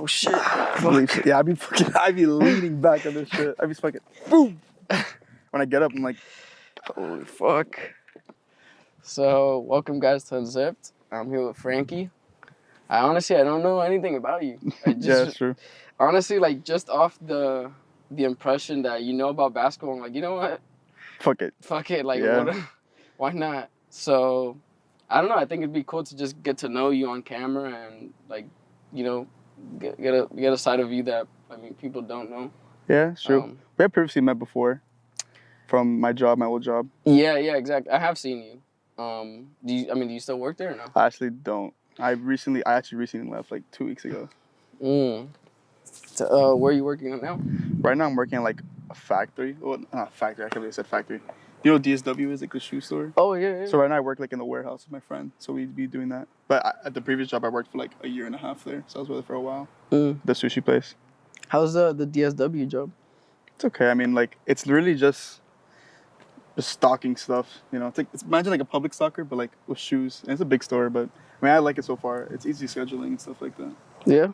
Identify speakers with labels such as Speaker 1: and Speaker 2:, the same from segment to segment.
Speaker 1: Oh shit.
Speaker 2: Yeah, I be leaning back on this shit. I be fucking boom. When I get up, I'm like,
Speaker 1: Holy fuck. So, welcome guys to Unzipped. I'm here with Frankie. I don't know anything about you. I just,
Speaker 2: yeah, that's true.
Speaker 1: honestly, like, just off the impression that you know about basketball, I'm like, you know what?
Speaker 2: Fuck it.
Speaker 1: Fuck it. Like,
Speaker 2: Yeah.
Speaker 1: why not? So, I don't know. I think it'd be cool to just get to know you on camera and, like, you know, get a side of you that, I mean, people don't know.
Speaker 2: Yeah, it's true. We have previously met before from my old job.
Speaker 1: Yeah, exactly. I have seen you. Do you still work there or no?
Speaker 2: I actually don't. I actually recently left like 2 weeks ago.
Speaker 1: So, where are you working on now?
Speaker 2: Right now I'm working at like a factory. Well, not factory, I can't believe I said factory. You know what DSW is, like the shoe store?
Speaker 1: Oh, yeah.
Speaker 2: So right now I work like in the warehouse with my friend. So we'd be doing that. But at the previous job I worked for like a year and a half there. So I was with it for a while. The sushi place.
Speaker 1: How's the DSW job?
Speaker 2: It's okay. I mean, like, it's really just stocking stuff, you know. It's imagine like a public stocker, but like with shoes. And it's a big store, but I mean, I like it so far. It's easy scheduling and stuff like that.
Speaker 1: Yeah.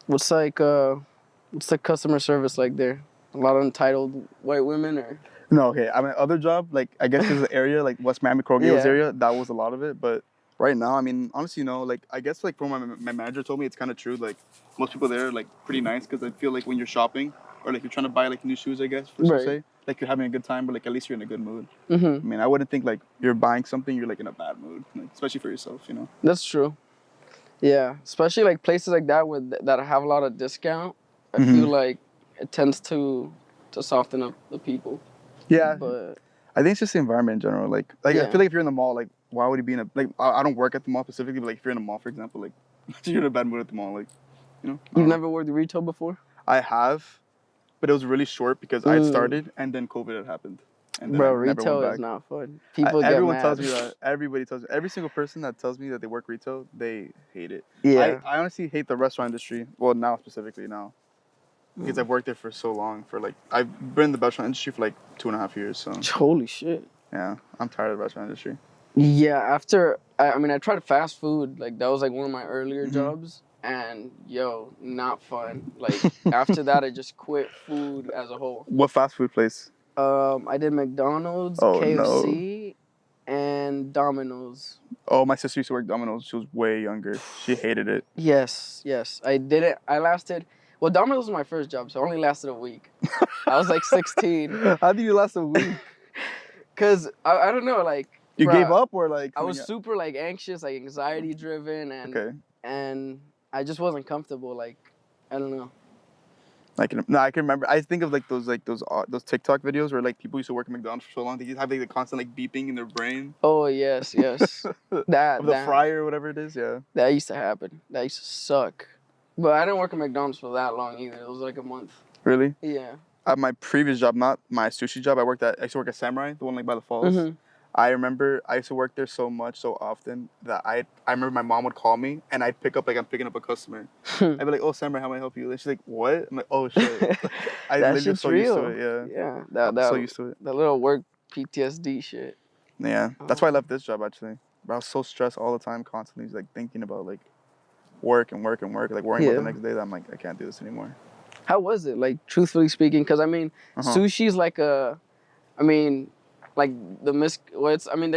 Speaker 1: What's the customer service like there? A lot of entitled white women, or?
Speaker 2: No, okay. I mean, other job, like, I guess because the area, like West Miami, Coral Gables area, that was a lot of it. But right now, I mean, honestly, you know, like, I guess like from my manager told me, it's kind of true. Like, most people there are like pretty nice because I feel like when you're shopping or like you're trying to buy like new shoes, I guess, for some say, like you're having a good time, but like at least you're in a good mood. I mean, I wouldn't think like you're buying something, you're like in a bad mood, like, especially for yourself, you know.
Speaker 1: That's true. Yeah, especially like places like that that have a lot of discount. I feel like it tends to soften up the people.
Speaker 2: Yeah,
Speaker 1: but
Speaker 2: I think it's just the environment in general. Like I feel like if you're in the mall, like why would you be in a like? I don't work at the mall specifically, but like if you're in a mall, for example, like you're in a bad mood at the mall, like you know.
Speaker 1: You've never worked retail before?
Speaker 2: I have, but it was really short because I had started and then COVID had happened. And then
Speaker 1: retail is not fun. People get
Speaker 2: everyone
Speaker 1: mad.
Speaker 2: tells me that. Everybody tells me. Every single person that tells me that they work retail, they hate it.
Speaker 1: Yeah.
Speaker 2: I honestly hate the restaurant industry. Well, now specifically now. Because I've worked there for so long. I've been in the restaurant industry for like 2.5 years. So.
Speaker 1: Holy shit.
Speaker 2: Yeah, I'm tired of the restaurant industry.
Speaker 1: Yeah, I tried fast food. Like, that was like one of my earlier jobs. And, not fun. Like, after that, I just quit food as a whole.
Speaker 2: What fast food place?
Speaker 1: I did McDonald's, KFC, and Domino's.
Speaker 2: Oh, my sister used to work Domino's. She was way younger. She hated it.
Speaker 1: Yes. I did it. Well, Domino's was my first job, so I only lasted a week. I was like 16.
Speaker 2: How did you last a week?
Speaker 1: Because, I don't know, like...
Speaker 2: You gave up or like...
Speaker 1: I was super like anxious, like anxiety driven, and I just wasn't comfortable. Like, I don't know.
Speaker 2: I can remember. I think of like those TikTok videos where like people used to work at McDonald's for so long. They have like the constant like beeping in their brain.
Speaker 1: Oh yes. The
Speaker 2: fryer or whatever it is. Yeah.
Speaker 1: That used to happen. That used to suck. But I didn't work at McDonald's for that long either. It was like a month.
Speaker 2: Really?
Speaker 1: Yeah.
Speaker 2: At my previous job, not my sushi job, I used to work at Samurai, the one like by the falls. I remember I used to work there so often that I remember my mom would call me and I'd pick up like I'm picking up a customer. I'd be like, "Oh, Samurai, how may I help you?" And she's like, "What?" I'm like, "Oh shit." I literally so used to it. Yeah.
Speaker 1: Yeah.
Speaker 2: So used to it.
Speaker 1: The little work PTSD shit.
Speaker 2: Yeah. That's why I left this job actually. But I was so stressed all the time, constantly like thinking about like work, like worrying about the next day. That I'm like, I can't do this anymore.
Speaker 1: How was it? Like, truthfully speaking, because I mean, sushi's like the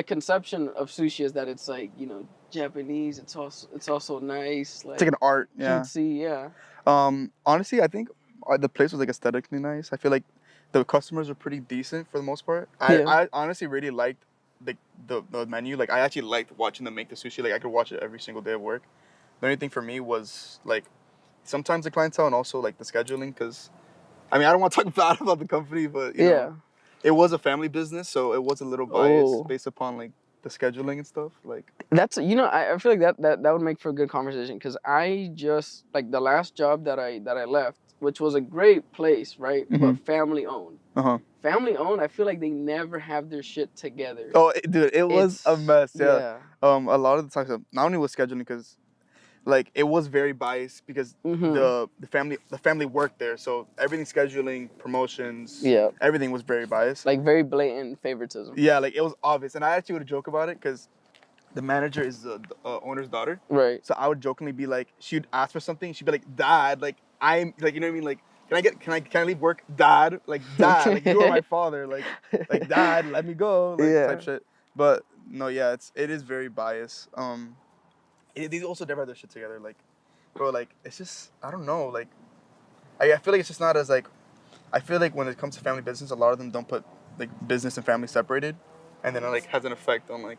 Speaker 1: conception of sushi is that it's like, Japanese. It's also nice. Like,
Speaker 2: it's like an art. Yeah.
Speaker 1: Cutesy, yeah.
Speaker 2: Honestly, I think the place was like aesthetically nice. I feel like the customers are pretty decent for the most part. I honestly really liked the menu. Like, I actually liked watching them make the sushi. Like, I could watch it every single day of work. The only thing for me was like sometimes the clientele and also like the scheduling. Because I mean, I don't want to talk bad about the company, but you know, it was a family business, so it was a little biased based upon like the scheduling and stuff. Like,
Speaker 1: that's I feel like that would make for a good conversation, because I just like the last job that I left, which was a great place, right? But family owned. Family owned. I feel like they never have their shit together.
Speaker 2: Oh, dude, it was a mess. Yeah. A lot of the times, not only was scheduling, because like it was very biased because the family worked there, so everything, scheduling, promotions, everything was very biased.
Speaker 1: Like very blatant favoritism.
Speaker 2: Yeah, like it was obvious, and I actually would joke about it because the manager is the owner's daughter.
Speaker 1: Right.
Speaker 2: So I would jokingly be like, she'd ask for something. She'd be like, Dad, like I'm like, you know what I mean? Like, can I leave work? Dad, like you are my father. Like Dad, let me go. Like type shit. But no, yeah, it is very biased. These also never have their shit together. Like, bro, like it's just I don't know. Like, I feel like it's just not as like. I feel like when it comes to family business, a lot of them don't put like business and family separated, and then it like has an effect on like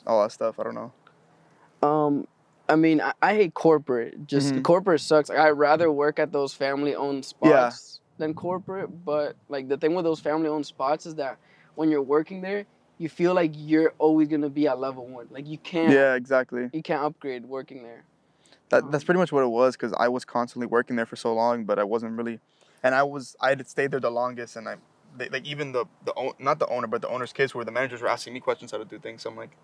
Speaker 2: all that stuff. I don't know.
Speaker 1: I mean, I hate corporate. Just corporate sucks. Like, I'd rather work at those family-owned spots than corporate. But like the thing with those family-owned spots is that when you're working there, you feel like you're always gonna be at level 1. Like you can't.
Speaker 2: Yeah, exactly.
Speaker 1: You can't upgrade working there.
Speaker 2: That's pretty much what it was because I was constantly working there for so long, but I wasn't really. And I had stayed there the longest, and even the not the owner, but the owner's kids were the managers were asking me questions how to do things. So I'm like,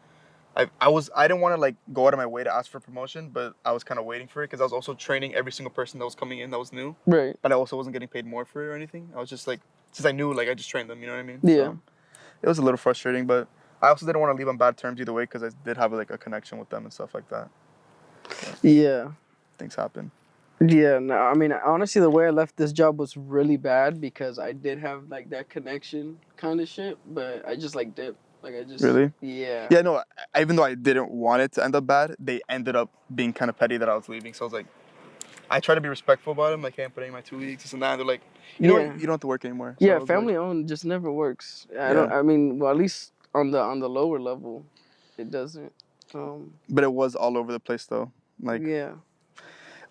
Speaker 2: I didn't want to like go out of my way to ask for promotion, but I was kind of waiting for it because I was also training every single person that was coming in that was new.
Speaker 1: Right.
Speaker 2: But I also wasn't getting paid more for it or anything. I was just like, since I knew, like I just trained them. You know what I mean?
Speaker 1: Yeah.
Speaker 2: So it was a little frustrating, but I also didn't want to leave on bad terms either way because I did have like a connection with them and stuff like that.
Speaker 1: Yeah.
Speaker 2: Things happen.
Speaker 1: Yeah, no, I mean, honestly, the way I left this job was really bad because I did have, like, that connection kind of shit, but I just, like, dipped. Like, I just...
Speaker 2: Really?
Speaker 1: Yeah.
Speaker 2: Yeah, no, even though I didn't want it to end up bad, they ended up being kind of petty that I was leaving, so I was like, I try to be respectful about them, like, hey, I'm putting in my 2 weeks, this and that, and they're like, you know what, you don't have to work anymore. So
Speaker 1: yeah, family-owned just never works. I mean, well, at least on the lower level, it doesn't.
Speaker 2: But it was all over the place, though. Like...
Speaker 1: Yeah.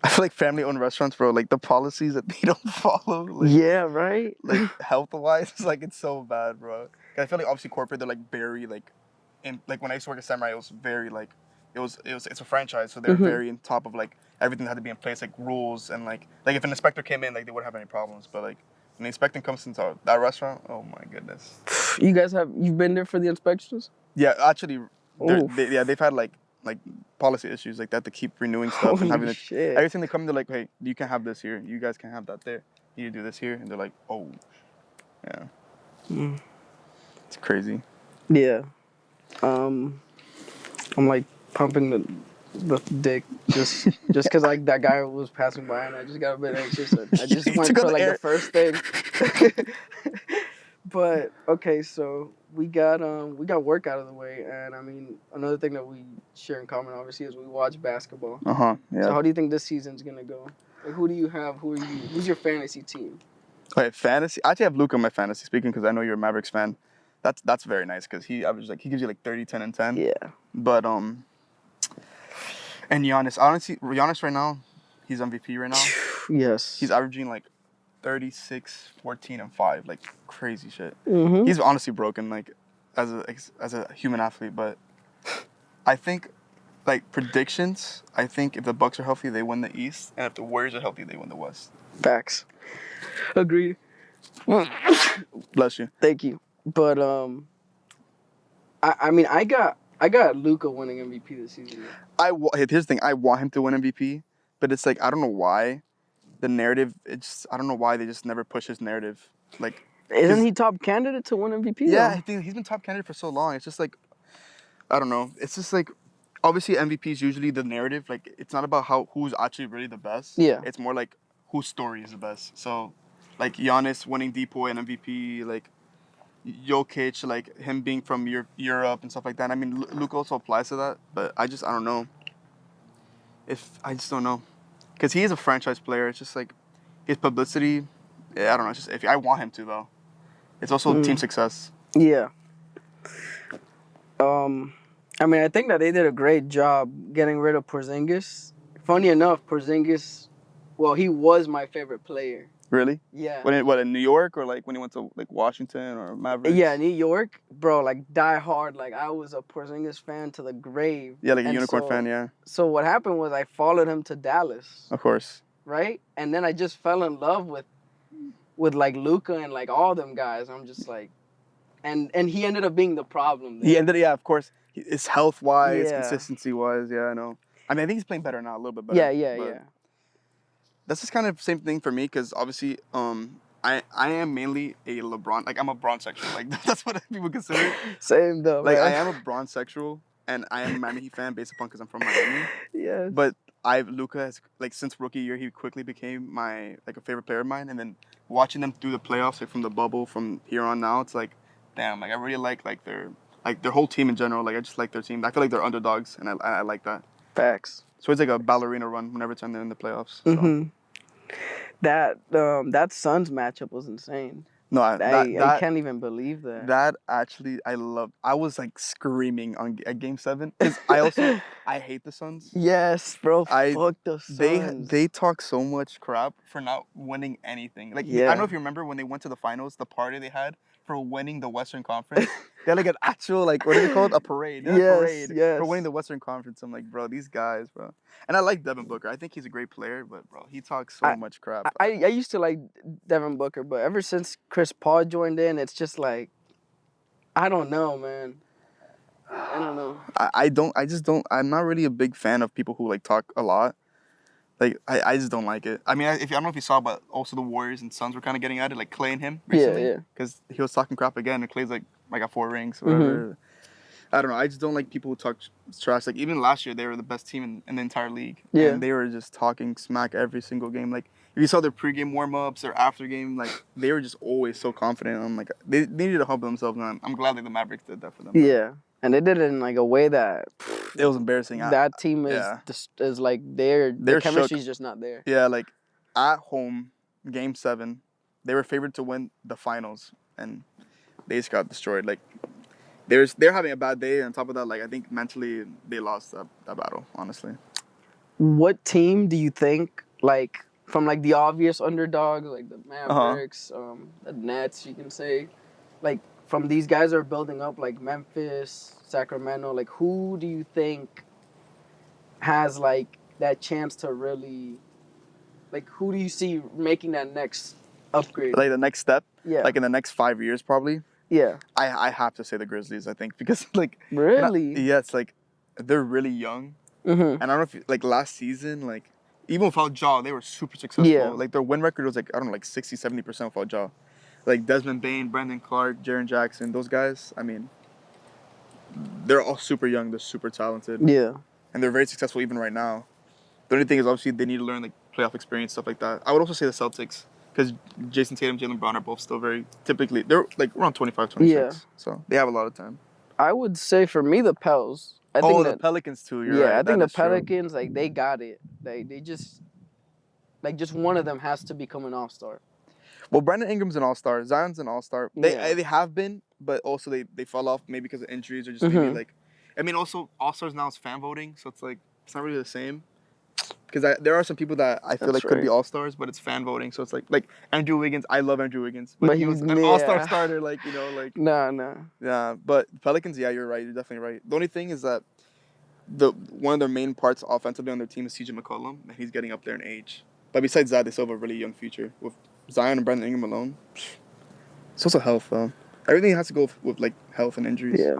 Speaker 2: I feel like family-owned restaurants, bro, like the policies that they don't follow. Like,
Speaker 1: yeah, right?
Speaker 2: Like health-wise, it's like it's so bad, bro. I feel like obviously corporate, they're like very like, in like when I used to work at Samurai, it was very like, it's a franchise, so they're very on top of like everything that had to be in place, like rules and like if an inspector came in, like they wouldn't have any problems. But like when the inspector comes into that restaurant, oh my goodness.
Speaker 1: You've been there for the inspections?
Speaker 2: Yeah, actually, they've had like policy issues like that to keep renewing stuff and having every time they come, they're like, hey, you can't have this here, you guys can't have that there, you do this here, and they're like, oh, yeah, it's crazy.
Speaker 1: Yeah, I'm like pumping the dick just because like that guy was passing by and I just got a bit anxious. I just went for like the first thing. But okay, so we got work out of the way, and I mean another thing that we share in common obviously is we watch basketball.
Speaker 2: Yeah.
Speaker 1: So how do you think this season's gonna go? Like, who do you have? Who's your fantasy team?
Speaker 2: Okay, fantasy. I actually have Luka on my fantasy speaking because I know you're a Mavericks fan. That's very nice because he gives you like 30, 10, and 10.
Speaker 1: Yeah.
Speaker 2: But and Giannis, honestly, Giannis right now, he's MVP right now.
Speaker 1: Yes.
Speaker 2: He's averaging like 36, 14, and 5, like crazy shit. Mm-hmm. He's honestly broken, like as a human athlete. But I think, like predictions, I think if the Bucks are healthy, they win the East, and if the Warriors are healthy, they win the West.
Speaker 1: Facts. Agreed.
Speaker 2: Bless you.
Speaker 1: Thank you. But I mean I got Luka winning MVP this season.
Speaker 2: Here's the thing. I want him to win MVP, but it's like I don't know why. The narrative, I don't know why they just never push his narrative. Like,
Speaker 1: isn't he top candidate to win MVP?
Speaker 2: Yeah, I think he's been top candidate for so long. It's just like, I don't know. It's just like, obviously MVP is usually the narrative. Like, it's not about who's actually really the best.
Speaker 1: Yeah.
Speaker 2: It's more like whose story is the best. So, like Giannis winning Depoy and MVP, like Jokic, like him being from Europe and stuff like that. I mean, Luka also applies to that, but I don't know. I just don't know. Because he is a franchise player. It's just like his publicity. Yeah, I don't know. It's just I want him to though. It's also team success.
Speaker 1: Yeah. I mean, I think that they did a great job getting rid of Porzingis. Funny enough, Porzingis, well, he was my favorite player.
Speaker 2: Really?
Speaker 1: Yeah.
Speaker 2: In New York or like when he went to like Washington or Mavericks?
Speaker 1: Yeah, New York, bro. Like die hard. Like I was a Porzingis fan to the grave.
Speaker 2: Yeah, like a unicorn fan. Yeah.
Speaker 1: So what happened was I followed him to Dallas.
Speaker 2: Of course.
Speaker 1: Right, and then I just fell in love with like Luka and like all them guys. I'm just like, and he ended up being the problem there.
Speaker 2: Of course. It's health wise, consistency wise. Yeah, I know. I mean, I think he's playing better now, a little bit better.
Speaker 1: Yeah.
Speaker 2: That's just kind of the same thing for me because obviously, I am mainly a LeBron. Like I'm a bronze sexual. Like that's what people consider.
Speaker 1: Same though.
Speaker 2: Like
Speaker 1: man.
Speaker 2: I am a bronze sexual, and I am a Miami Heat fan based upon because I'm from Miami.
Speaker 1: Yes.
Speaker 2: But Luka has, like, since rookie year, he quickly became my, like, a favorite player of mine. And then watching them through the playoffs, like, from the bubble from here on now, it's like, damn, like, I really like their whole team in general. Like, I just like their team. I feel like they're underdogs, and I like that.
Speaker 1: Facts.
Speaker 2: So it's like a ballerina run whenever time they're in the playoffs. So.
Speaker 1: That Suns matchup was insane.
Speaker 2: No,
Speaker 1: I can't even believe that.
Speaker 2: That actually, I was like screaming at Game 7 because I hate the Suns.
Speaker 1: Yes, bro. Fuck the Suns.
Speaker 2: They talk so much crap for not winning anything. Like, I don't know if you remember when they went to the finals, the party they had for winning the Western Conference. They had like an actual, like, what is it called? A parade.
Speaker 1: Yes.
Speaker 2: For winning the Western Conference. I'm like, bro, these guys, bro. And I like Devin Booker. I think he's a great player, but bro, he talks so much crap.
Speaker 1: I used to like Devin Booker, but ever since Chris Paul joined in, it's just like, I don't know, man. I don't know.
Speaker 2: I'm not really a big fan of people who like talk a lot. Like, I just don't like it. I mean, I don't know if you saw, but also the Warriors and Suns were kind of getting at it, like Clay and him recently. Yeah. Because he was talking crap again, and Clay's like, I got 4 rings, whatever. I don't know. I just don't like people who talk trash. Like, even last year, they were the best team in the entire league. Yeah. And they were just talking smack every single game. Like, if you saw their pregame warm-ups or after game, like, they were just always so confident. I'm like, they needed to humble themselves, and I'm glad that the Mavericks did that for them.
Speaker 1: Yeah. And they did it in like a way that
Speaker 2: it was embarrassing.
Speaker 1: That team is like their chemistry's just not there.
Speaker 2: Yeah, like at home, Game 7, they were favored to win the finals, and they just got destroyed. Like, they're having a bad day. And on top of that, like, I think mentally they lost that battle. Honestly.
Speaker 1: What team do you think, like, from like the obvious underdogs, like the Mavericks, the Nets, you can say, like, from these guys that are building up, like Memphis, Sacramento, like, who do you think has, like, that chance to really, like, who do you see making that next upgrade?
Speaker 2: Like, the next step?
Speaker 1: Yeah.
Speaker 2: Like, in the next 5 years, probably?
Speaker 1: Yeah.
Speaker 2: I have to say the Grizzlies, I think, because, like...
Speaker 1: Really?
Speaker 2: Yes, like, they're really young. And I don't know if, like, last season, like, even without Ja, they were super successful. Yeah. Like, their win record was, like, I don't know, like, 60, 70% without Ja. Like Desmond Bane, Brandon Clark, Jaren Jackson, those guys, I mean, they're all super young. They're super talented.
Speaker 1: Yeah.
Speaker 2: And they're very successful even right now. The only thing is, obviously, they need to learn, like, playoff experience, stuff like that. I would also say the Celtics, because Jason Tatum, Jaylen Brown are both still very, typically, they're, like, around 25, 26. Yeah. So they have a lot of time.
Speaker 1: I would say, for me, the Pels.
Speaker 2: The Pelicans, too. You're right.
Speaker 1: I think the Pelicans, like, they got it. They just, like, just one of them has to become an all-star.
Speaker 2: Well, Brandon Ingram's an all-star. Zion's an all-star. They have been, but also they fell off maybe because of injuries or just maybe like... I mean, also, all-stars now is fan voting, so it's like, it's not really the same. Because there are some people that I feel could be all-stars, but it's fan voting, so it's like Andrew Wiggins. I love Andrew Wiggins. But he was an all-star starter, like, you know, like...
Speaker 1: No.
Speaker 2: Yeah, but Pelicans, yeah, you're right. You're definitely right. The only thing is that one of their main parts offensively on their team is CJ McCollum, and he's getting up there in age. But besides that, they still have a really young future with Zion and Brandon Ingram alone. It's also health, though. Everything has to go with, like, health and injuries.
Speaker 1: Yeah.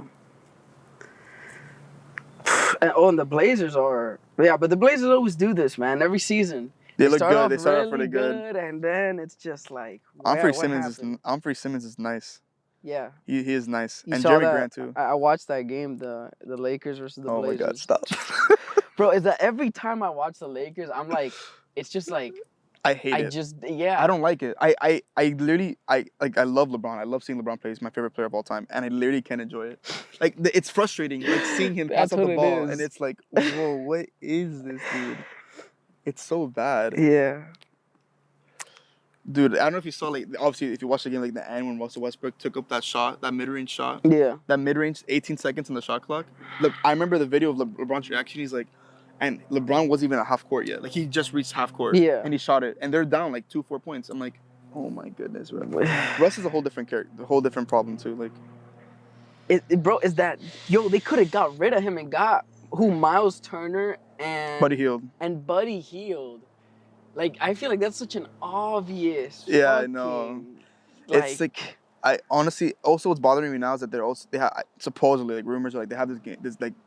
Speaker 1: And the Blazers are... Yeah, but the Blazers always do this, man. Every season.
Speaker 2: They look good. They start off pretty good.
Speaker 1: And then it's just like...
Speaker 2: Humphrey Simmons is nice.
Speaker 1: Yeah.
Speaker 2: He is nice. And Jeremy Grant, too.
Speaker 1: I watched that game, the Lakers versus the Blazers.
Speaker 2: Oh, my God. Stop.
Speaker 1: Bro, is that every time I watch the Lakers, I'm like... It's just like...
Speaker 2: I hate it. I don't like it. I literally love LeBron. I love seeing LeBron play. He's my favorite player of all time, and I literally can't enjoy it. Like, it's frustrating, like, seeing him pass up the ball, and it's like, whoa, what is this, dude? It's so bad.
Speaker 1: Yeah.
Speaker 2: Dude, I don't know if you saw, like, obviously, if you watched the game, like, the end when Russell Westbrook took up that shot, that mid-range shot.
Speaker 1: Yeah.
Speaker 2: That mid-range, 18 seconds on the shot clock. Look, I remember the video of LeBron's reaction. He's like, and LeBron wasn't even at half court yet. Like, he just reached half court. Yeah. And he shot it. And they're down, like, 2-4 points. I'm like, oh, my goodness, bro. Russ is a whole different character, a whole different problem, too. Like,
Speaker 1: bro, is that... Yo, they could have got rid of him and got... Miles Turner and...
Speaker 2: Buddy Hield.
Speaker 1: And Buddy Hield. Like, I feel like that's such an obvious...
Speaker 2: Yeah, I know. It's like... I honestly... Also, what's bothering me now is that they have... Supposedly, like, rumors are, like, they have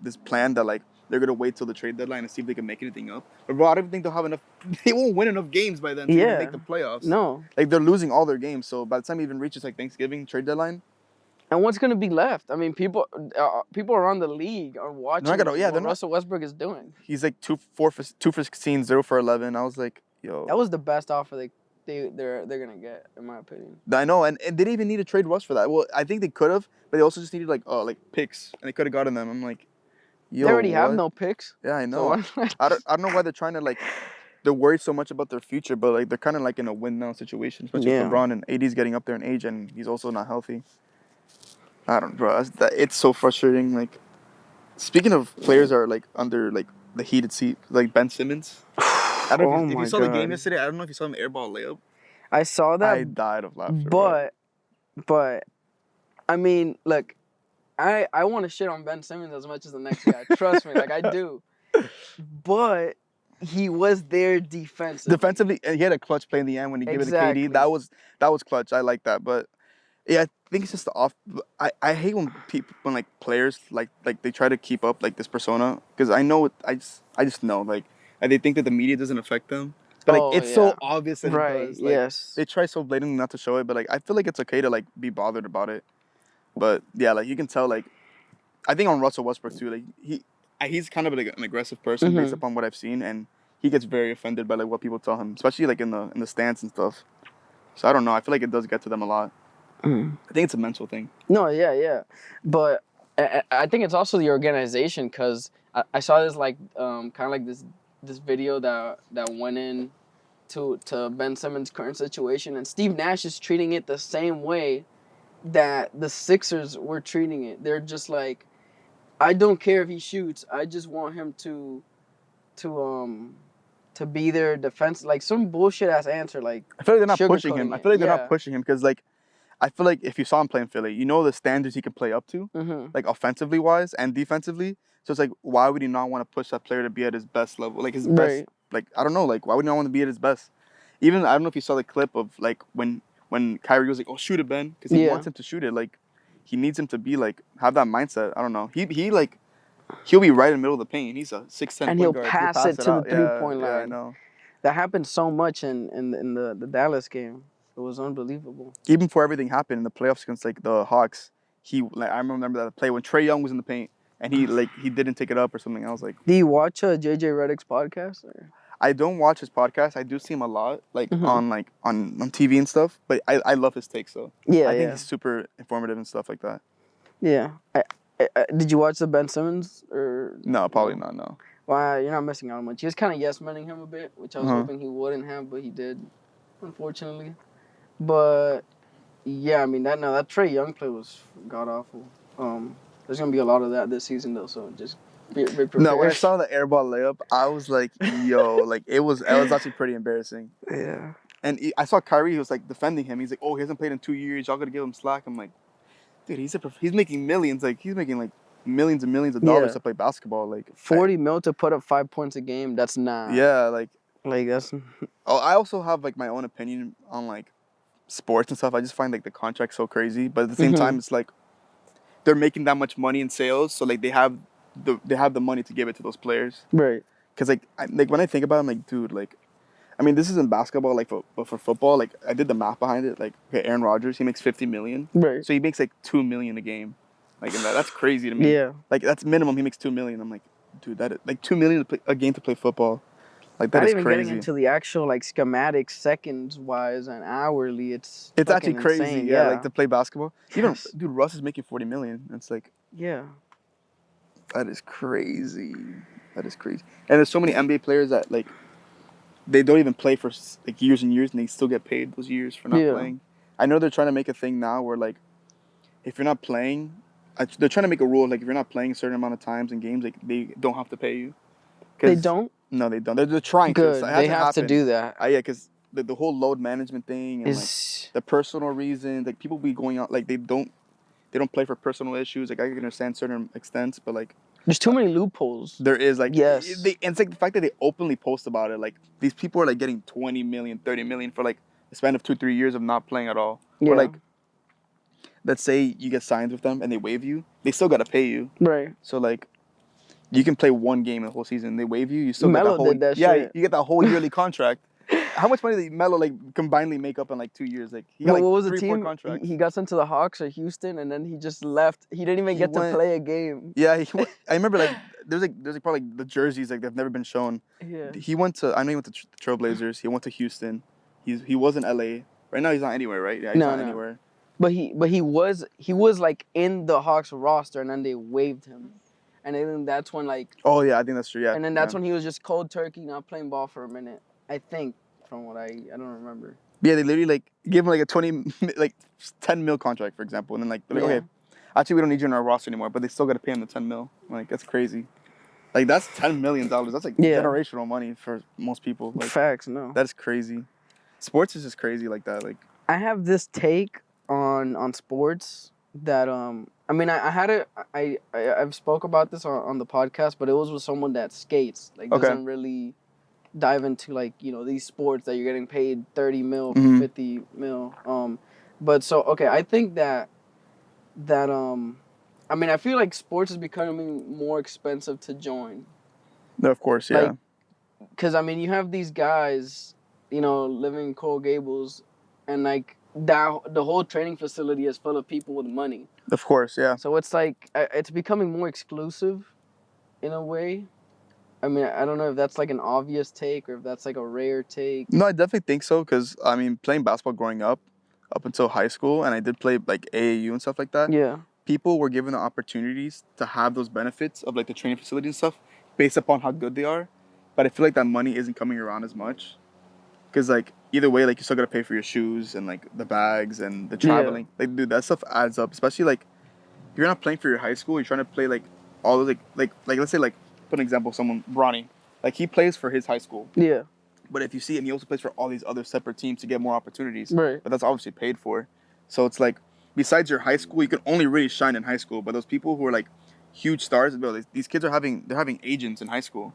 Speaker 2: this plan that, like, they're going to wait till the trade deadline and see if they can make anything up. But, bro, I don't think they'll have enough... They won't win enough games by then to even make the playoffs.
Speaker 1: No.
Speaker 2: Like, they're losing all their games. So, by the time it even reaches, like, Thanksgiving trade deadline,
Speaker 1: And what's gonna be left? I mean, people around the league are watching what Russell Westbrook is doing.
Speaker 2: He's like 2 for 16, 0 for 11. I was like, yo.
Speaker 1: That was the best offer they're gonna get, in my opinion.
Speaker 2: I know, and they didn't even need to trade Russ for that. Well, I think they could have, but they also just needed like picks, and they could have gotten them. I'm like, yo,
Speaker 1: they already have no picks.
Speaker 2: Yeah, I know. So I don't know why they're trying to like. They're worried so much about their future, but like they're kind of like in a win now situation, especially with LeBron, and AD's getting up there in age, and he's also not healthy. I don't, bro. It's so frustrating. Like, speaking of players are like under like the heated seat, like Ben Simmons. I don't know if you saw the game yesterday. I don't know if you saw him airball layup.
Speaker 1: I saw that.
Speaker 2: I died of laughter.
Speaker 1: But I mean, look, I want to shit on Ben Simmons as much as the next guy. Trust me, like I do. But he was there defensively.
Speaker 2: Defensively, and he had a clutch play in the end when he gave it to KD. That was clutch. I like that, but. Yeah, I think it's just the off. I hate when like players like they try to keep up like this persona, because I know I just know like they think that the media doesn't affect them, but like it's so obvious that it does. Like,
Speaker 1: yes.
Speaker 2: They try so blatantly not to show it, but like I feel like it's okay to like be bothered about it. But yeah, like you can tell like I think on Russell Westbrook too, like he's kind of like an aggressive person based upon what I've seen, and he gets very offended by like what people tell him, especially like in the stands and stuff. So I don't know. I feel like it does get to them a lot. I think it's a mental thing.
Speaker 1: No, yeah. But I think it's also the organization, because I saw this like kind of like this video that went in to Ben Simmons' current situation, and Steve Nash is treating it the same way that the Sixers were treating it. They're just like, I don't care if he shoots. I just want him to be their defense, like some bullshit ass answer. Like,
Speaker 2: I feel like they're not pushing him. I feel like they're not pushing him, because like. I feel like if you saw him play in Philly, you know the standards he can play up to, like offensively wise and defensively. So it's like, why would he not want to push that player to be at his best level? Like his best, like, I don't know, like, why would he not want to be at his best? Even, I don't know if you saw the clip of like when Kyrie was like, oh, shoot it, Ben, because he wants him to shoot it. Like, he needs him to be like, have that mindset. I don't know. He'll be right in the middle of the paint. He's a 6'10"
Speaker 1: and he'll pass it to the 3-point line.
Speaker 2: Yeah, I know.
Speaker 1: That happened so much in the Dallas game. It was unbelievable.
Speaker 2: Even before everything happened in the playoffs against like the Hawks, I remember that play when Trae Young was in the paint and he didn't take it up or something. I was like,
Speaker 1: do you watch JJ Redick's podcast? Or?
Speaker 2: I don't watch his podcast. I do see him a lot, like on TV and stuff. But I love his takes though. Yeah, I think he's super informative and stuff like that.
Speaker 1: Yeah. Did you watch the Ben Simmons or?
Speaker 2: No, probably not. No.
Speaker 1: Well, you're not missing out on much. He was kind of yes-manning him a bit, which I was hoping he wouldn't have, but he did, unfortunately. But yeah, I mean that Trae Young play was god awful. There's gonna be a lot of that this season though, so just be prepared.
Speaker 2: No, when I saw the airball layup, I was like, yo, like it was actually pretty embarrassing.
Speaker 1: Yeah.
Speaker 2: And I saw Kyrie, he was like defending him. He's like, oh, he hasn't played in 2 years. Y'all gotta give him slack. I'm like, dude, he's making millions. Like he's making like millions and millions of dollars to play basketball. Like
Speaker 1: $40 million to put up 5 points a game. That's not.
Speaker 2: Yeah, like
Speaker 1: that's.
Speaker 2: Oh, I also have like my own opinion on like sports and stuff. I just find like the contract so crazy, but at the same time, it's like they're making that much money in sales, so like they have the money to give it to those players,
Speaker 1: right?
Speaker 2: Because like when I think about it, I'm like, dude, like, I mean, this isn't basketball, like, but for football, like, I did the math behind it. Like, okay, Aaron Rodgers, he makes $50 million,
Speaker 1: right?
Speaker 2: So he makes like $2 million a game, like, and that's crazy to me.
Speaker 1: Yeah,
Speaker 2: like that's minimum. He makes $2 million. I'm like, dude, that is, like $2 million a game to play football. Like that is crazy. Not even getting
Speaker 1: into the actual like schematics, seconds wise and hourly. It's
Speaker 2: actually crazy.
Speaker 1: Insane.
Speaker 2: Yeah, like to play basketball. Even dude, Russ is making $40 million. It's like,
Speaker 1: yeah,
Speaker 2: that is crazy. That is crazy. And there's so many NBA players that like they don't even play for like years and years, and they still get paid those years for not playing. I know they're trying to make a thing now where like if you're not playing, they're trying to make a rule like if you're not playing a certain amount of times in games, like they don't have to pay you.
Speaker 1: They don't.
Speaker 2: No, they don't. They're trying
Speaker 1: to.
Speaker 2: Good.
Speaker 1: They have to do that.
Speaker 2: Yeah, because the whole load management thing and like the personal reasons, like people be going out, like they don't play for personal issues. Like I can understand certain extents, but like
Speaker 1: there's too many loopholes.
Speaker 2: There is like
Speaker 1: and
Speaker 2: it's like the fact that they openly post about it. Like these people are like getting 20 million, 30 million for like a span of 2-3 years of not playing at all. Yeah. Or like, let's say you get signed with them and they waive you, they still gotta pay you.
Speaker 1: Right.
Speaker 2: So like. You can play one game in the whole season. They waive you. You still
Speaker 1: Melo
Speaker 2: get that whole
Speaker 1: did that shit.
Speaker 2: you get that whole yearly contract. how much money did Melo like combinedly make up in like 2 years? Like he got like
Speaker 1: what was the
Speaker 2: 3 or 4
Speaker 1: team?
Speaker 2: contracts.
Speaker 1: He got sent to the Hawks or Houston, and then he just left. He didn't even get to play a game.
Speaker 2: Yeah, I remember like there's probably the jerseys like they've never been shown.
Speaker 1: Yeah.
Speaker 2: He went to the Trailblazers. He went to Houston. He was in LA. Right now he's not anywhere, right? Yeah, he's not anywhere.
Speaker 1: But he was like in the Hawks roster, and then they waived him, and then that's when like.
Speaker 2: Oh yeah, I think that's true. Yeah.
Speaker 1: And then that's when he was just cold turkey, not playing ball for a minute. I think from what I don't remember.
Speaker 2: Yeah, they literally like gave him like a 10 mil contract, for example, and then like okay, actually we don't need you on our roster anymore, but they still got to pay him the 10 mil. Like that's crazy. Like that's $10 million. That's like generational money for most people. Like,
Speaker 1: facts, no.
Speaker 2: That's crazy. Sports is just crazy like that. Like
Speaker 1: I have this take on sports that I mean I've spoke about this on the podcast, but it was with someone that skates, like doesn't really dive into like, you know, these sports that you're getting paid 30 mil, 50 mil. But so okay, I think that I mean I feel like sports is becoming more expensive to join.
Speaker 2: No, of course, yeah.
Speaker 1: Like, cause I mean you have these guys, you know, living in Coral Gables, and like the whole training facility is full of people with money.
Speaker 2: Of course, yeah.
Speaker 1: So it's like it's becoming more exclusive, in a way. I mean, I don't know if that's like an obvious take or if that's like a rare take.
Speaker 2: No, I definitely think so because I mean, playing basketball growing up until high school, and I did play like AAU and stuff like that.
Speaker 1: Yeah.
Speaker 2: People were given the opportunities to have those benefits of like the training facility and stuff based upon how good they are, but I feel like that money isn't coming around as much. Because, like, either way, like, you still got to pay for your shoes and, like, the bags and the traveling. Yeah. Like, dude, that stuff adds up. Especially, like, if you're not playing for your high school, you're trying to play, like, all those, like let's say, like, put an example of someone, Bronny. Like, he plays for his high school.
Speaker 1: Yeah.
Speaker 2: But if you see him, he also plays for all these other separate teams to get more opportunities.
Speaker 1: Right.
Speaker 2: But that's obviously paid for. So it's, like, besides your high school, you can only really shine in high school. But those people who are, like, huge stars, these kids are having agents in high school.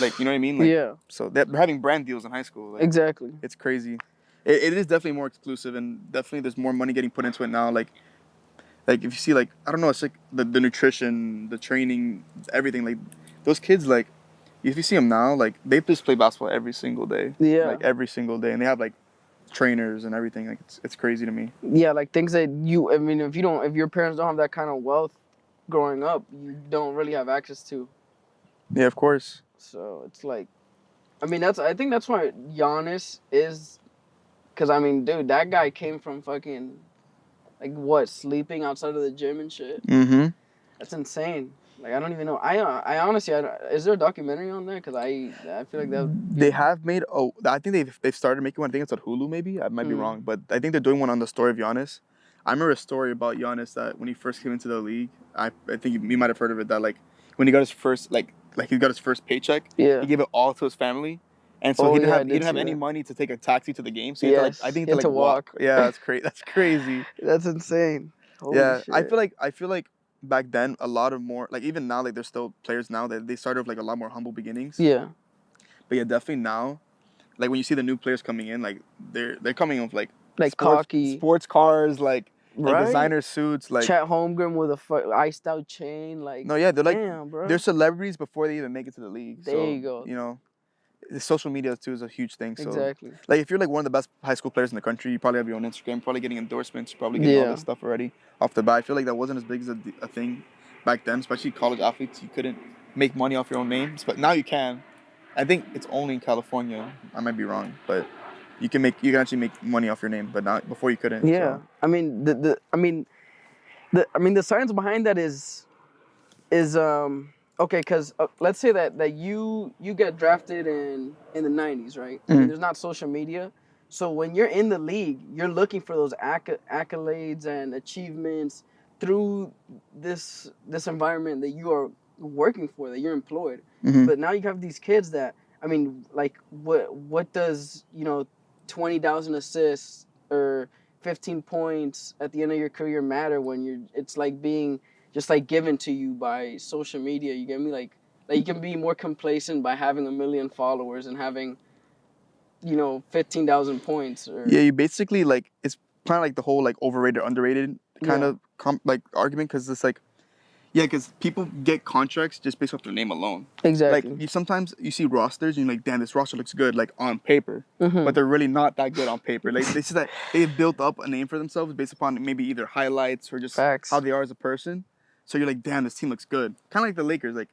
Speaker 2: Like, you know what I mean? Like,
Speaker 1: yeah.
Speaker 2: So they're having brand deals in high school. Like,
Speaker 1: exactly.
Speaker 2: It's crazy. It is definitely more exclusive, and definitely there's more money getting put into it now. Like if you see, like, I don't know, it's like the nutrition, the training, everything. Like, those kids, like, if you see them now, like, they just play basketball every single day.
Speaker 1: Yeah.
Speaker 2: Like, every single day. And they have, like, trainers and everything. Like, it's crazy to me.
Speaker 1: Yeah, like, things that I mean, if your parents don't have that kind of wealth growing up, you don't really have access to.
Speaker 2: Yeah, of course.
Speaker 1: So it's like, I mean, I think that's why Giannis is, because I mean, dude, that guy came from fucking, like, what, sleeping outside of the gym and shit.
Speaker 2: Mm-hmm.
Speaker 1: That's insane. Like, I don't even know. I honestly, is there a documentary on there? Because I feel like that.
Speaker 2: They have made. Oh, I think they've started making one. I think it's on Hulu. Maybe I might be wrong, but I think they're doing one on the story of Giannis. I remember a story about Giannis that when he first came into the league, I think you might have heard of it. That like when he got his first like he got his first paycheck, he gave it all to his family, and so he didn't have any money to take a taxi to the game. So he had to, like, I think he had to walk. Yeah, that's crazy. That's crazy.
Speaker 1: That's insane. Holy shit.
Speaker 2: I feel like back then a lot of more, like, even now, like, there's still players now that they started with like a lot more humble beginnings.
Speaker 1: Yeah.
Speaker 2: But yeah, definitely now, like, when you see the new players coming in, like they're coming with like
Speaker 1: cocky
Speaker 2: sports cars, like designer suits, like
Speaker 1: Chet Holmgren with a iced out chain, like.
Speaker 2: No, yeah, they're like,
Speaker 1: damn, bro.
Speaker 2: They're celebrities before they even make it to the league.
Speaker 1: There you go.
Speaker 2: You know, the social media too is a huge thing. So,
Speaker 1: exactly.
Speaker 2: Like, if you're like one of the best high school players in the country, you probably have your own Instagram, probably getting endorsements, probably getting all this stuff already off the bat. I feel like that wasn't as big as a thing back then, especially college athletes. You couldn't make money off your own names, but now you can. I think it's only in California. I might be wrong, but you can actually make money off your name, but not before you couldn't.
Speaker 1: Yeah, so. I mean the science behind that is okay, because let's say that you get drafted in the 90s, right? I mean, there's not social media, so when you're in the league, you're looking for those accolades and achievements through this environment that you are working for, that you're employed. But now you have these kids that, I mean, like, what does 20,000 assists or 15 points at the end of your career matter when it's like being just like given to you by social media? You get me? Like you can be more complacent by having 1 million followers and having 15,000 points.
Speaker 2: Yeah, you basically, like, it's kind of like the whole like overrated underrated kind of like argument, because it's like, Yeah, because people get contracts just based off their name alone.
Speaker 1: Exactly.
Speaker 2: Like, sometimes you see rosters and you're like, damn, this roster looks good, like, on paper. But they're really not that good on paper. Like, this is that they've built up a name for themselves based upon maybe either highlights or just
Speaker 1: Facts.
Speaker 2: how they are as a person. So you're like, damn, this team looks good. Kind of like the Lakers. Like,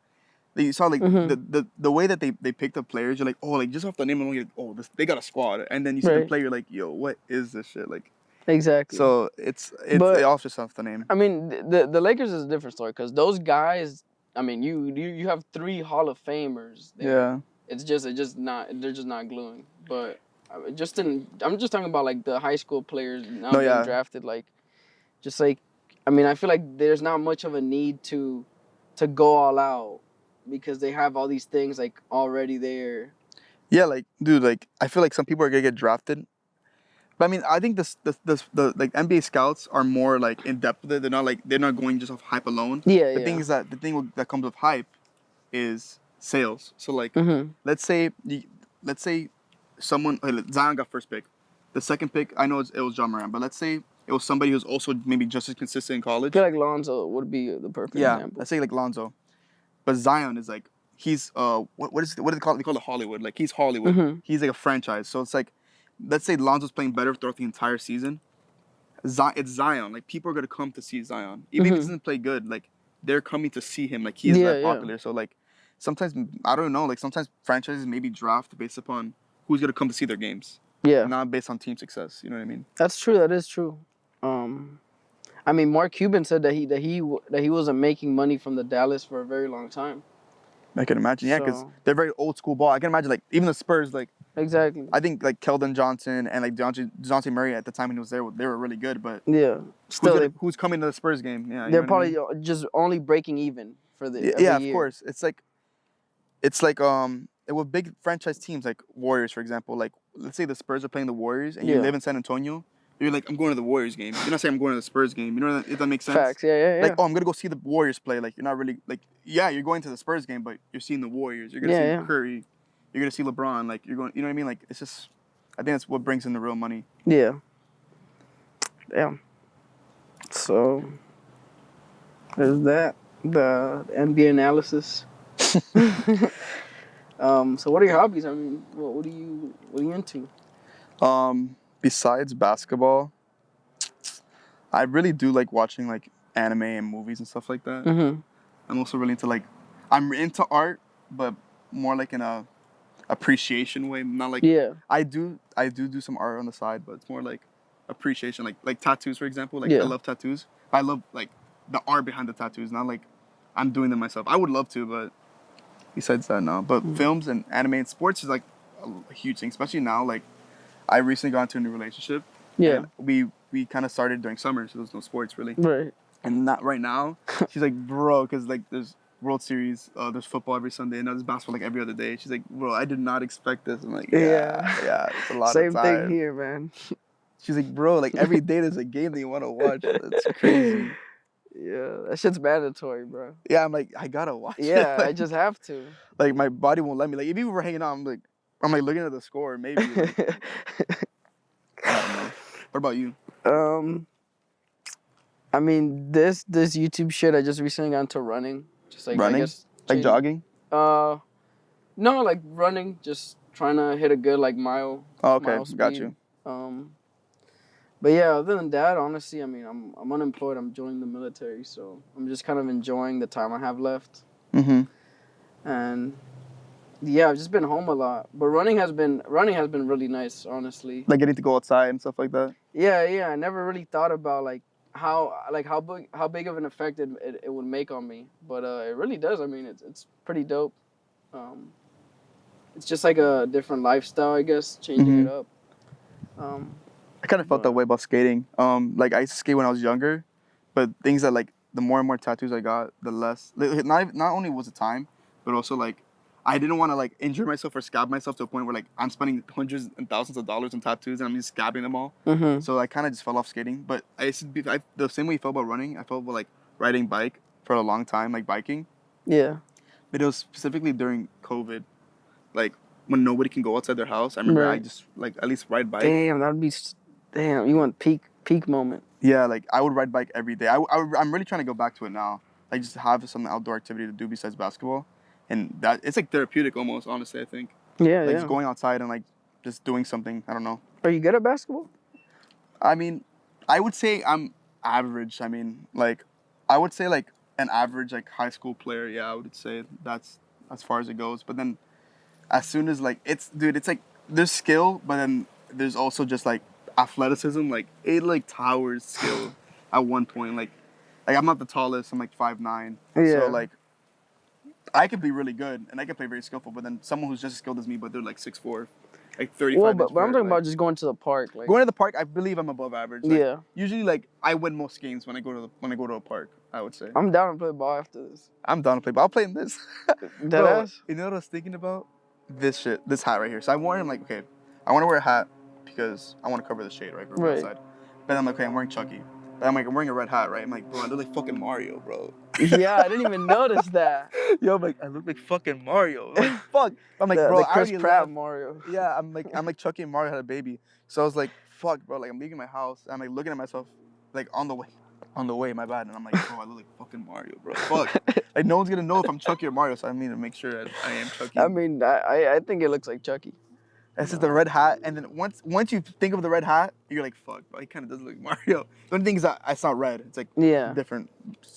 Speaker 2: you saw, like, the way that they picked up players, you're like, oh, like, just off the name alone, you're like, oh, they got a squad. And then you see the player, you're like, yo, what is this shit? Like,
Speaker 1: exactly.
Speaker 2: So it's all just off the name.
Speaker 1: I mean, the Lakers is a different story because those guys. I mean, you have 3 Hall of Famers there.
Speaker 2: Yeah.
Speaker 1: It's just not. They're just not gluing. But I'm just talking about like the high school players now getting drafted. Like, just like, I mean, I feel like there's not much of a need to go all out because they have all these things like already there.
Speaker 2: Yeah, like, dude, like, I feel like some people are gonna get drafted. But I mean, I think the like NBA scouts are more like in depth with it. They're not going just off hype alone.
Speaker 1: Yeah,
Speaker 2: the thing is that that comes with hype is sales. So like, let's say someone like Zion got first pick, the second pick I know it was John Moran, but let's say it was somebody who's also maybe just as consistent in college.
Speaker 1: I feel like Lonzo would be the perfect example.
Speaker 2: Let's say like Lonzo, but Zion is like he's what do they call it? They call it Hollywood. Like he's Hollywood. He's like a franchise. So it's like, let's say Lonzo's playing better throughout the entire season. It's Zion. Like, people are going to come to see Zion. Even if he doesn't play good, like, they're coming to see him. Like, he is that popular. So, like, sometimes, I don't know, like, sometimes franchises maybe draft based upon who's going to come to see their games.
Speaker 1: Yeah.
Speaker 2: Not based on team success. You know what I mean?
Speaker 1: That's true. That is true. I mean, Mark Cuban said that he wasn't making money from the Dallas for a very long time.
Speaker 2: I can imagine, yeah, because they're very old school ball. I can imagine, like, even the Spurs, like,
Speaker 1: exactly.
Speaker 2: I think like Keldon Johnson and like DeJounte Murray at the time when he was there, they were really good. But
Speaker 1: still,
Speaker 2: who's coming to the Spurs game? Yeah,
Speaker 1: they're probably just only breaking even for the
Speaker 2: every year. Of course. It's like with big franchise teams like Warriors, for example. Like, let's say the Spurs are playing the Warriors and you live in San Antonio. You're like, I'm going to the Warriors game. You're not saying I'm going to the Spurs game. You know if that makes sense?
Speaker 1: Facts, yeah.
Speaker 2: Like, oh, I'm gonna go see the Warriors play. Like, you're not really like, yeah, you're going to the Spurs game, but you're seeing the Warriors. You're gonna see Curry. You're gonna see LeBron. Like, you're going. You know what I mean? Like, it's just, I think that's what brings in the real money.
Speaker 1: Yeah. Damn. So there's that. The NBA analysis. So what are your hobbies? I mean, what are you into?
Speaker 2: Besides basketball, I really do like watching like anime and movies and stuff like that. I'm also really into I'm into art, but more like in a appreciation way. Not like I do some art on the side, but it's more like appreciation, like tattoos, for example. Like I love tattoos. I love like the art behind the tattoos, not like I'm doing them myself. I would love to, but besides that, no. But films and anime and sports is like a huge thing, especially now. Like, I recently got into a new relationship. Yeah. And we kind of started during summer, so there was no sports really.
Speaker 1: Right.
Speaker 2: And not right now. She's like, bro, because like there's World Series, there's football every Sunday, and there's basketball like every other day. She's like, bro, I did not expect this. I'm like, yeah, it's a lot
Speaker 1: Same
Speaker 2: of time.
Speaker 1: Same thing here, man.
Speaker 2: She's like, bro, like every day there's a game that you want to watch. That's crazy.
Speaker 1: Yeah, that shit's mandatory, bro.
Speaker 2: Yeah, I'm like, I gotta watch it.
Speaker 1: Yeah,
Speaker 2: Like,
Speaker 1: I just have to.
Speaker 2: Like, my body won't let me. Like, if you were hanging out, I'm like looking at the score, maybe. Like, I don't know. What about you?
Speaker 1: I mean, this YouTube shit, I just recently got into running. Just like
Speaker 2: running?
Speaker 1: I guess,
Speaker 2: like jogging?
Speaker 1: No, like running. Just trying to hit a good like mile.
Speaker 2: Oh, okay,
Speaker 1: mile speed.
Speaker 2: Got you.
Speaker 1: But yeah, other than that, honestly, I mean, I'm unemployed. I'm joining the military, so I'm just kind of enjoying the time I have left. And yeah, I've just been home a lot. But running has been really nice, honestly.
Speaker 2: Like getting to go outside and stuff like that.
Speaker 1: Yeah. I never really thought about like how big of an effect it would make on me, but it really does. I mean, it's pretty dope. It's just like a different lifestyle, I guess, changing it up.
Speaker 2: I kind of felt that way about skating. Like, I used to skate when I was younger, but things that like the more and more tattoos I got, the less. Not only was it time, but also like I didn't want to like injure myself or scab myself to a point where like I'm spending hundreds and thousands of dollars on tattoos and I'm just scabbing them all. So I kind of just fell off skating. But the same way I felt about running, I felt about like riding bike for a long time, like biking.
Speaker 1: Yeah.
Speaker 2: But it was specifically during COVID, like when nobody can go outside their house. I remember I just like at least ride bike.
Speaker 1: Damn, you want peak moment.
Speaker 2: Yeah, like I would ride bike every day. I'm really trying to go back to it now. like just have some outdoor activity to do besides basketball, and that it's like therapeutic almost. Honestly, I think.
Speaker 1: Yeah,
Speaker 2: like just going outside and like just doing something. I don't know.
Speaker 1: Are you good at basketball?
Speaker 2: I mean, I would say I'm average. I mean, like, I would say like an average like high school player. Yeah, I would say that's as far as it goes. But then, as soon as like it's like there's skill, but then there's also just like athleticism. Like it like towers skill at one point. Like I'm not the tallest. I'm like 5'9".
Speaker 1: Yeah.
Speaker 2: So like I could be really good and I could play very skillful. But then someone who's just as skilled as me, but they're like 6'4". Like 35.
Speaker 1: Well, but I'm talking about just going to the park. Like
Speaker 2: going to the park, I believe I'm above average. Like,
Speaker 1: yeah.
Speaker 2: Usually, like I win most games when I go to a park. I would say.
Speaker 1: I'm down to play ball after this.
Speaker 2: I'm down to play, but I'll play in this.
Speaker 1: Bro,
Speaker 2: you know what I was thinking about? This hat right here. So I'm wearing like, okay, I want to wear a hat because I want to cover the shade, right? Right. Outside. But I'm like, okay, I'm wearing Chucky. But I'm like, I'm wearing a red hat, right? I'm like, bro, I look like fucking Mario, bro.
Speaker 1: Yeah, I didn't even notice that.
Speaker 2: Yo, I'm like, I look like fucking Mario. I'm like, fuck. I'm like, bro,
Speaker 1: the Chris Pratt Mario.
Speaker 2: Yeah, I'm like Chucky and Mario had a baby. So I was like, fuck, bro. Like I'm leaving my house. I'm like looking at myself, like on the way, my bad. And I'm like, bro, I look like fucking Mario, bro. Fuck. Like no one's gonna know if I'm Chucky or Mario. So I need to make sure that I am Chucky.
Speaker 1: I mean, I think it looks like Chucky.
Speaker 2: It's just the red hat, and then once you think of the red hat, you're like, fuck, bro, he kind of does look like Mario. The only thing is that it's not red. It's like different,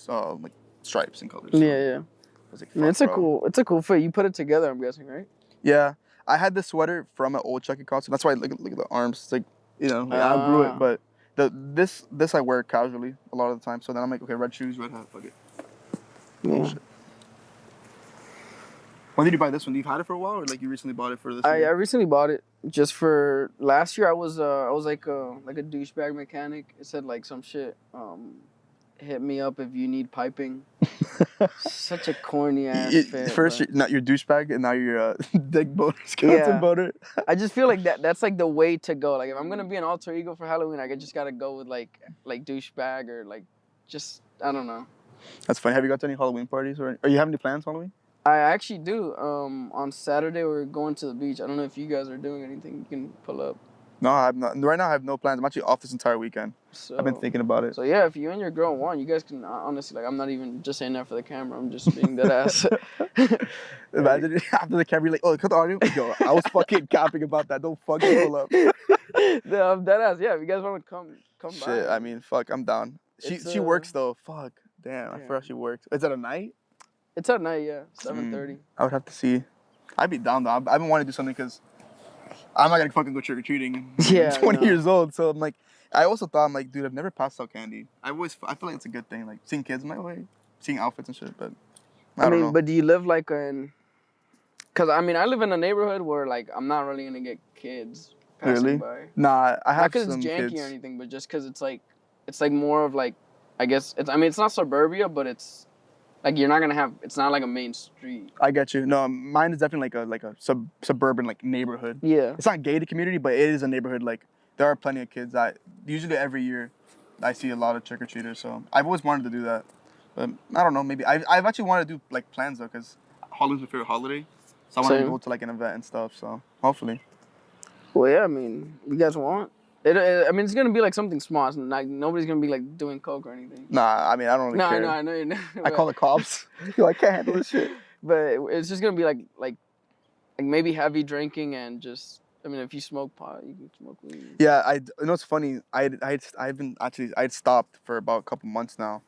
Speaker 2: like stripes and colors. So
Speaker 1: yeah.
Speaker 2: I was like,
Speaker 1: it's a cool fit. You put it together, I'm guessing, right?
Speaker 2: Yeah, I had this sweater from an old Chucky costume. That's why look at the arms. It's like, I grew it, but this I wear casually a lot of the time. So then I'm like, okay, red shoes, red hat, fuck it.
Speaker 1: Yeah.
Speaker 2: Oh, shit. When did you buy this one? You've had it for a while, or like you recently bought it for this?
Speaker 1: I recently bought it just for last year. I was like a douchebag mechanic. It said like some shit. Hit me up if you need piping. Such a corny ass fit.
Speaker 2: First, you're not your douchebag, and now you're dick boner, skeleton boner.
Speaker 1: I just feel like that's like the way to go. Like if I'm gonna be an alter ego for Halloween, I just gotta go with like douchebag or like just I don't know.
Speaker 2: That's funny. Have you got to any Halloween parties or you have any plans Halloween?
Speaker 1: I actually do. On Saturday we're going to the beach. I don't know if you guys are doing anything. You can pull up.
Speaker 2: No, I'm not. Right now I have no plans. I'm actually off this entire weekend. So, I've been thinking about it.
Speaker 1: So yeah, if you and your girl want, you guys can honestly like. I'm not even just saying that for the camera. I'm just being dead ass.
Speaker 2: Imagine after the camera, you're like, oh, cut the audio. Yo, I was fucking capping about that. Don't fucking pull up.
Speaker 1: No, I'm dead ass. Yeah, if you guys want to come by.
Speaker 2: Shit, I mean, fuck, I'm down. She works though. Fuck, damn, I forgot she works. Is that at night?
Speaker 1: It's at night, yeah. 7:30.
Speaker 2: I would have to see. I'd be down though. I've been wanting to do something because I'm not gonna fucking go trick or treating.
Speaker 1: Yeah,
Speaker 2: 20 years old, so I'm like. I also thought I'm like, dude, I've never passed out candy. I feel like it's a good thing. Like seeing kids, I'm like, wait, seeing outfits and shit. But I don't know.
Speaker 1: But do you live like in? Cause I mean, I live in a neighborhood where like I'm not really gonna get kids passing by.
Speaker 2: Nah, I have
Speaker 1: not cause
Speaker 2: some
Speaker 1: it's janky
Speaker 2: kids.
Speaker 1: or anything, but just cause it's like more of like, I guess it's. I mean, it's not suburbia, but it's like you're not gonna have. It's not like a main street.
Speaker 2: I get you. No, mine is definitely like a suburban like neighborhood.
Speaker 1: Yeah.
Speaker 2: It's not gated community, but it is a neighborhood. Like there are plenty of kids. Usually every year, I see a lot of trick or treaters. So I've always wanted to do that, but I don't know. Maybe I've actually wanted to do like plans though, cause Halloween's my favorite holiday. So I want to go to like an event and stuff. So hopefully.
Speaker 1: Well, yeah. I mean, you guys want it? I mean, it's gonna be like something small. It's like nobody's gonna be like doing coke or anything.
Speaker 2: Nah, I mean, I don't really care.
Speaker 1: No, I know you know.
Speaker 2: I call the cops. Yo, I can't handle this shit.
Speaker 1: But it's just gonna be like maybe heavy drinking and just. I mean, if you smoke pot, you can smoke weed.
Speaker 2: Yeah, you know what's funny? I'd stopped for about a couple months now,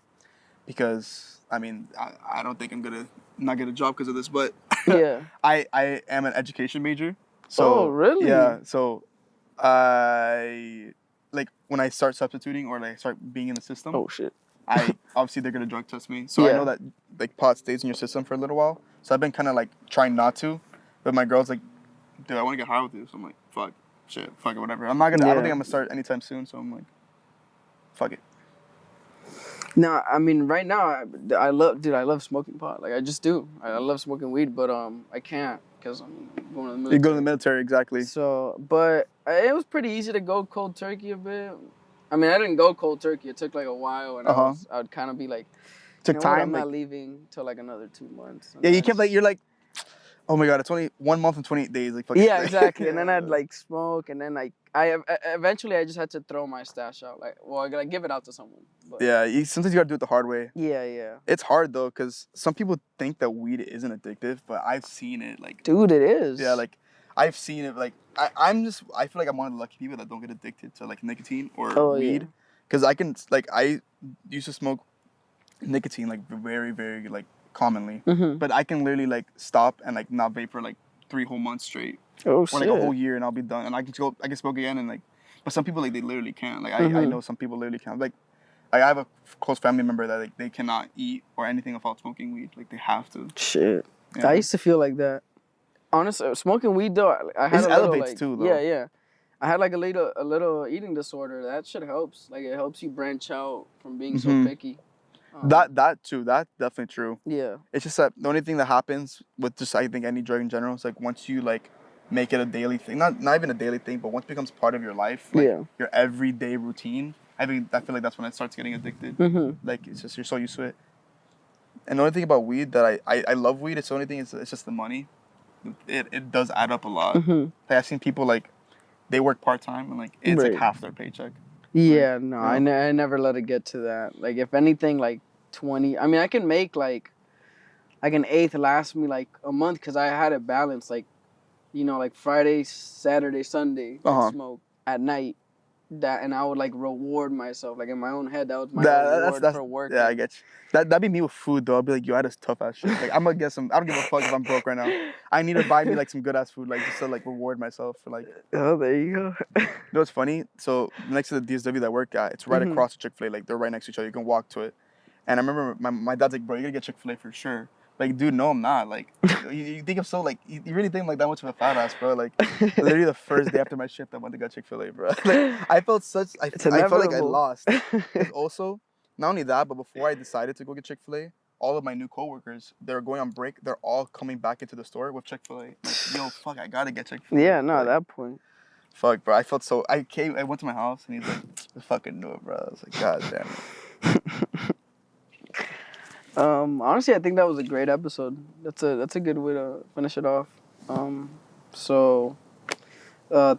Speaker 2: because I mean I don't think I'm gonna not get a job because of this, but
Speaker 1: yeah,
Speaker 2: I am an education major. So
Speaker 1: really?
Speaker 2: Yeah, so I like when I start substituting or like start being in the system.
Speaker 1: Oh shit.
Speaker 2: Obviously they're gonna drug test me, so I know that like pot stays in your system for a little while. So I've been kind of like trying not to, but my girl's like, dude, I want to get high with you. So I'm like, fuck it, whatever. I'm not gonna. I don't think I'm gonna start anytime soon. So I'm like, fuck it.
Speaker 1: No, I mean right now I love smoking pot. Like I just do. I love smoking weed, but I can't because I'm going to the military.
Speaker 2: You go to the military, exactly.
Speaker 1: So, but it was pretty easy to go cold turkey a bit. I mean, I didn't go cold turkey. It took like a while, and I would kind of be like,
Speaker 2: took time.
Speaker 1: I'm not leaving till like another 2 months.
Speaker 2: Yeah, you kept like you're like, Oh my god, it's only 1 month and 28 days. Like fucking.
Speaker 1: Yeah, exactly. And then I'd like smoke, and then like eventually I just had to throw my stash out. Like, well, I gotta give it out to someone. But.
Speaker 2: Yeah, sometimes you gotta do it the hard way.
Speaker 1: Yeah.
Speaker 2: It's hard though, cause some people think that weed isn't addictive, but I've seen it. Like,
Speaker 1: dude, it is.
Speaker 2: Yeah, like I've seen it. Like I feel like I'm one of the lucky people that don't get addicted to like nicotine or weed, cause I used to smoke nicotine like very, very like commonly, but I can literally like stop and like not vape for like 3 whole months straight, or like a whole year, and I'll be done, and I can smoke again, and like, but some people like they literally can't. Like I know some people literally can't. Like I have a close family member that like they cannot eat or anything without smoking weed. Like they have to.
Speaker 1: Shit, yeah. I used to feel like that. Honestly, smoking weed though, I had
Speaker 2: elevates too though.
Speaker 1: Yeah. I had like a little eating disorder. That shit helps. Like it helps you branch out from being so picky.
Speaker 2: That too. That's definitely true.
Speaker 1: Yeah.
Speaker 2: It's just that the only thing that happens with just I think any drug in general is like once you like make it a daily thing, not even a daily thing, but once it becomes part of your life, like your everyday routine. I feel like that's when it starts getting addicted. Like it's just you're so used to it. And the only thing about weed that I love weed. It's the only thing it's just the money. It does add up a lot. Like I've seen people like they work part-time and like it's like half their paycheck.
Speaker 1: Yeah, no, I never let it get to that. Like, if anything, like 20. I mean, I can make like an eighth last me like a month because I had it balanced. Like, you know, like Friday, Saturday, Sunday, I'd smoke at night. And I would like reward myself. Like in my own head, that was my reward for working.
Speaker 2: Yeah, I get you. That'd be me with food though. I'd be like, yo, that's tough ass shit. Like I'm gonna get some. I don't give a fuck if I'm broke right now. I need to buy me like some good ass food, like just to like reward myself for like.
Speaker 1: Oh, there you go.
Speaker 2: You know what's funny? So next to the DSW that I work at, it's right across the Chick-fil-A. Like they're right next to each other. You can walk to it. And I remember my dad's like, bro, you gotta get Chick-fil-A for sure. Like, dude, no, I'm not. Like, you think I'm so, like, you really think I'm, like, that much of a fat ass, bro. Like, literally the first day after my shift, I went to get Chick-fil-A, bro. Like, I felt like I lost. Also, not only that, but before I decided to go get Chick-fil-A, all of my new coworkers, they're going on break. They're all coming back into the store with Chick-fil-A. Like, yo, fuck, I gotta get Chick-fil-A.
Speaker 1: Yeah, no,
Speaker 2: like,
Speaker 1: at that point.
Speaker 2: Fuck, bro. I felt so, I went to my house, and he's like, I fucking knew it, bro. I was like, god damn it.
Speaker 1: Honestly, I think that was a great episode. That's a good way to finish it off.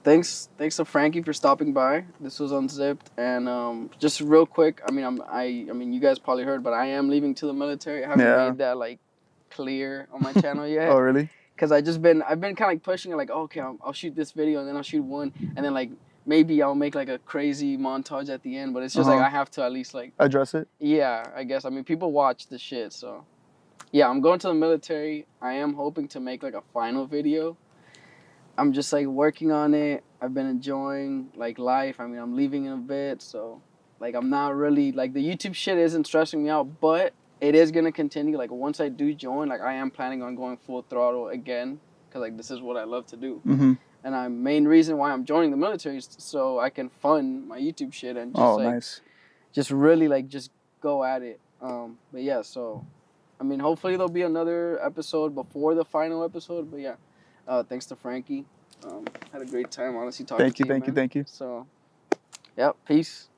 Speaker 1: Thanks to Frankie for stopping by. This was Unzipped, and just real quick, I mean, you guys probably heard, but I am leaving to the military. I haven't made that like clear on my channel yet.
Speaker 2: Oh, really?
Speaker 1: Because I've been kind of like pushing it, like, okay, I'll shoot this video, and then I'll shoot one, and then like. Maybe I'll make like a crazy montage at the end, but it's just like I have to at least like
Speaker 2: address it.
Speaker 1: Yeah, I guess. I mean, people watch the shit, so yeah. I'm going to the military. I am hoping to make like a final video. I'm just like working on it. I've been enjoying like life. I mean, I'm leaving in a bit, so like I'm not really like the YouTube shit isn't stressing me out, but it is gonna continue. Like once I do join, like I am planning on going full throttle again, cause like this is what I love to do. And main reason why I'm joining the military is so I can fund my YouTube shit and just just really like just go at it. But yeah, so I mean, hopefully there'll be another episode before the final episode. But yeah, thanks to Frankie. Had a great time, honestly, talking to you.
Speaker 2: Thank you.
Speaker 1: So, yeah, peace.